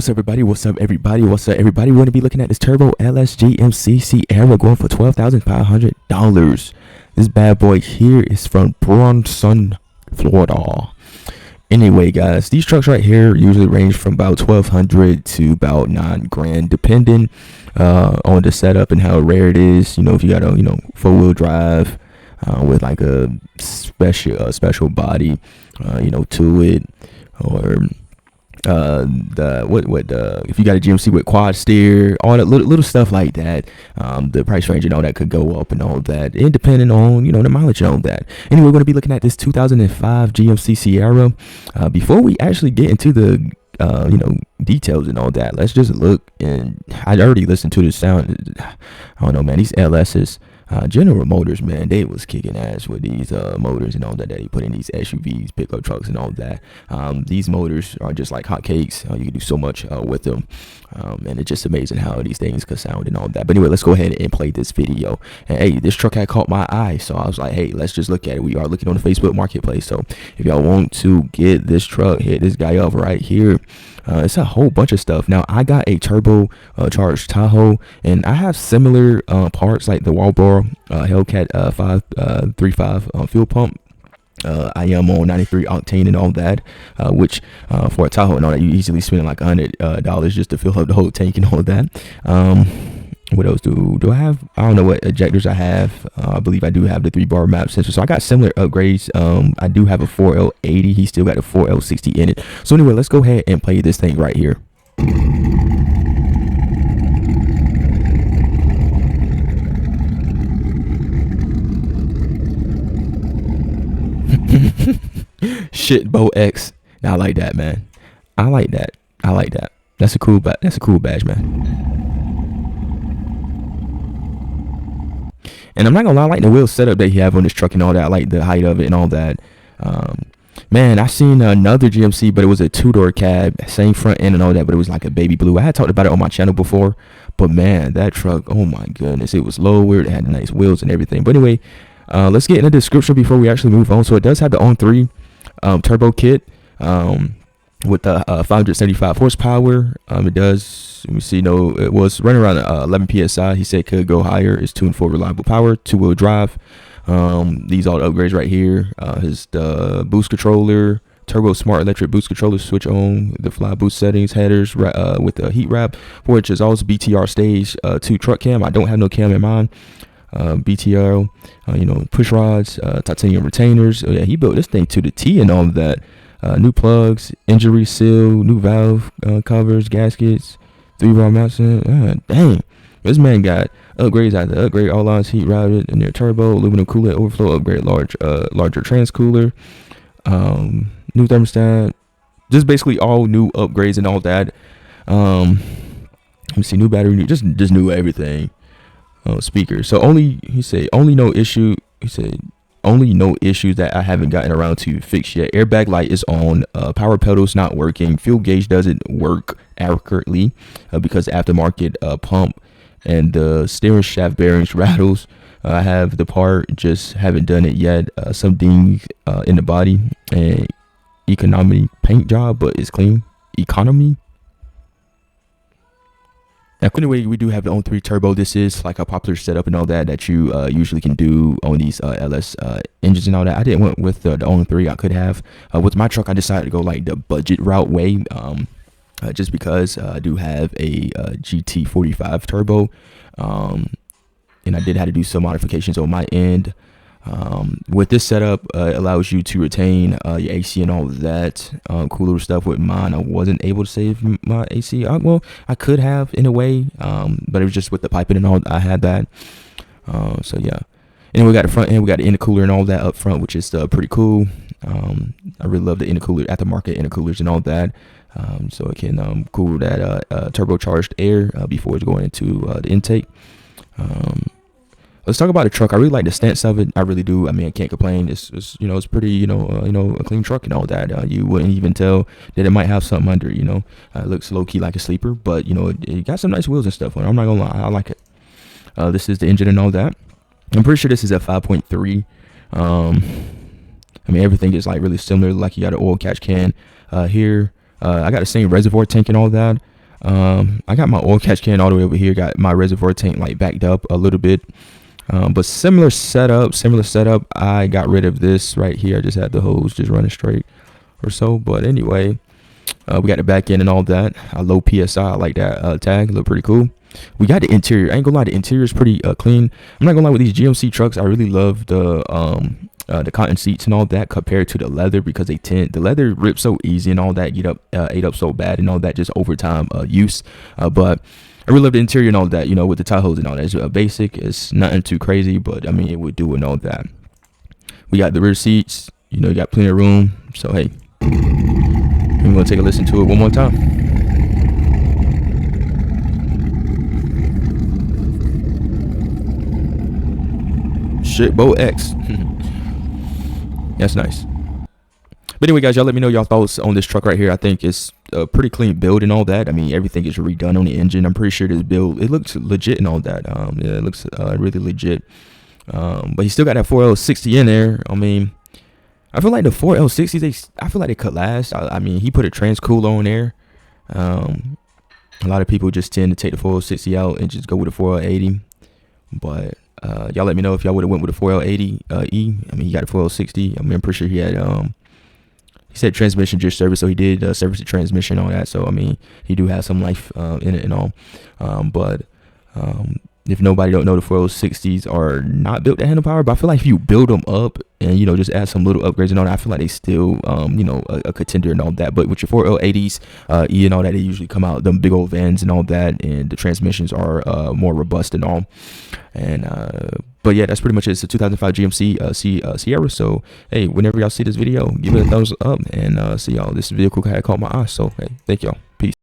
What's up, everybody? What's up, everybody? What's up, everybody? We're going to be looking at this Turbo LS GMC Sierra going for $12,500. This bad boy here is from Bronson, Florida. Anyway, guys, these trucks right here usually range from about $1,200 to about $9,000, depending on the setup and how rare it is. You know, if you got a 4-wheel drive with like a special body, to it, or if you got a GMC with quad steer, all that little stuff like that, the price range and all that could go up and all that, and depending on the mileage and all that. Anyway, we're going to be looking at this 2005 GMC Sierra. Before we actually get into the details and all that, let's just look. And I already listened to the sound. I don't know, man, these LS's, General Motors, man, they was kicking ass with these motors and all that they put in these SUVs, pickup trucks and all that. These motors are just like hotcakes. You can do so much with them, and it's just amazing how these things could sound and all that. But anyway, let's go ahead and play this video. And hey, this truck had caught my eye, so I was like, hey, let's just look at it. We are looking on the Facebook Marketplace, so if y'all want to get this truck, hit this guy up right here. It's a whole bunch of stuff. Now, I got a turbo charged Tahoe, and I have similar parts like the Walbro Hellcat 535 fuel pump. I am on 93 octane and all that, which for a Tahoe and all that, you easily spend like $100 just to fill up the whole tank and all that. What else do I have? I don't know what injectors I have. I believe I do have the 3-bar map sensor, so I got similar upgrades. I do have a 4L80. He still got a 4L60 in it. So anyway, let's go ahead and play this thing right here. Shit, Bo X. Now I like that, man. I like that. That's a cool badge, man. And I'm not gonna lie, I like the wheel setup that he have on this truck and all that. I like the height of it and all that. Man, I seen another GMC, but it was a 2-door cab, same front end and all that, but it was like a baby blue. I had talked about it on my channel before, but man, that truck, oh my goodness, it was lower, it had nice wheels and everything. But anyway, let's get in the description before we actually move on. So it does have the On3 turbo kit with the 575 horsepower. It does, let me see, it was running around 11 psi. He said could go higher. It's tuned for reliable power, 2-wheel drive. These all the upgrades right here. His boost controller, turbo smart electric boost controller, switch on the fly boost settings, headers with the heat wrap, which is also BTR stage 2 truck cam. I don't have no cam in mine. BTR, push rods, titanium retainers. Oh yeah, he built this thing to the T and all of that. New plugs, injury seal, new valve covers, gaskets, 3-bar mounts. Dang, this man got upgrades after upgrade. All lines heat routed in their turbo, aluminum coolant, overflow upgrade, larger trans cooler, new thermostat. Just basically all new upgrades and all that. Let me see, new battery, just new everything. Speakers. So only no issue. He said only no issues that I haven't gotten around to fix yet. Airbag light is on. Power pedals not working. Fuel gauge doesn't work accurately because the aftermarket pump and the steering shaft bearings rattles. I have the part, just haven't done it yet. Some dings in the body and economy paint job, but it's clean. Economy. Now, anyway, we do have the On3 turbo. This is like a popular setup and all that you usually can do on these LS engines and all that. I didn't went with the On3. I could have. With my truck, I decided to go like the budget route way, just because I do have a GT45 turbo, and I did have to do some modifications on my end. With this setup, it allows you to retain your AC and all of that cool little stuff. With mine, I wasn't able to save my AC. Well, I could have in a way, but it was just with the piping and all. I had that. So yeah. And we got the front end, we got the intercooler and all that up front, which is pretty cool. I really love the intercooler, aftermarket intercoolers and all that. So it can cool that turbocharged air before it's going into the intake. Let's talk about the truck. I really like the stance of it. I really do. I mean, I can't complain. It's it's pretty, a clean truck and all that. You wouldn't even tell that it might have something under, it looks low key like a sleeper, but it got some nice wheels and stuff on it. I'm not gonna lie, I like it. This is the engine and all that. I'm pretty sure this is at 5.3. I mean, everything is like really similar. Like you got an oil catch can here. I got the same reservoir tank and all that. I got my oil catch can all the way over here. Got my reservoir tank like backed up a little bit. But similar setup. I got rid of this right here. I just had the hose just running straight or so. But anyway, we got the back end and all that. Low PSI. I like that tag. Look pretty cool. We got the interior. I ain't gonna lie, the interior is pretty clean. I'm not gonna lie, with these GMC trucks, I really love the cotton seats and all that compared to the leather, because the leather rips so easy and all that, ate up so bad and all that, just over time use. But I really love the interior and all that, with the tie hose and all that. It's basic. It's nothing too crazy, but I mean, it would do and all that. We got the rear seats. You got plenty of room. So hey, I'm gonna take a listen to it one more time. Shit, Bo X. That's nice. But anyway, guys, y'all let me know y'all thoughts on this truck right here. I think it's a pretty clean build and all that. I mean, everything is redone on the engine. I'm pretty sure this build, it looks legit and all that. Yeah, it looks really legit. But he still got that 4L60 in there. I mean, I feel like the 4L60s, I feel like they could last. I mean, he put a trans cooler on there. A lot of people just tend to take the 4L60 out and just go with the 4L80. But y'all let me know if y'all would have went with the 4L80 E. I mean, he got a 4L60. I mean, I'm pretty sure he had he said transmission just service, so he did service the transmission and all that. So I mean, he do have some life in it and all. But if nobody don't know, the 4L60s are not built to handle power, but I feel like if you build them up and just add some little upgrades and all that, I feel like they still a contender and all that. But with your 4L80s E and all that, they usually come out them big old vans and all that, and the transmissions are more robust and all. And but yeah, that's pretty much it. It's a 2005 GMC Sierra. So hey, whenever y'all see this video, give it a thumbs up, and see y'all. This vehicle kind of caught my eye, so hey, thank y'all.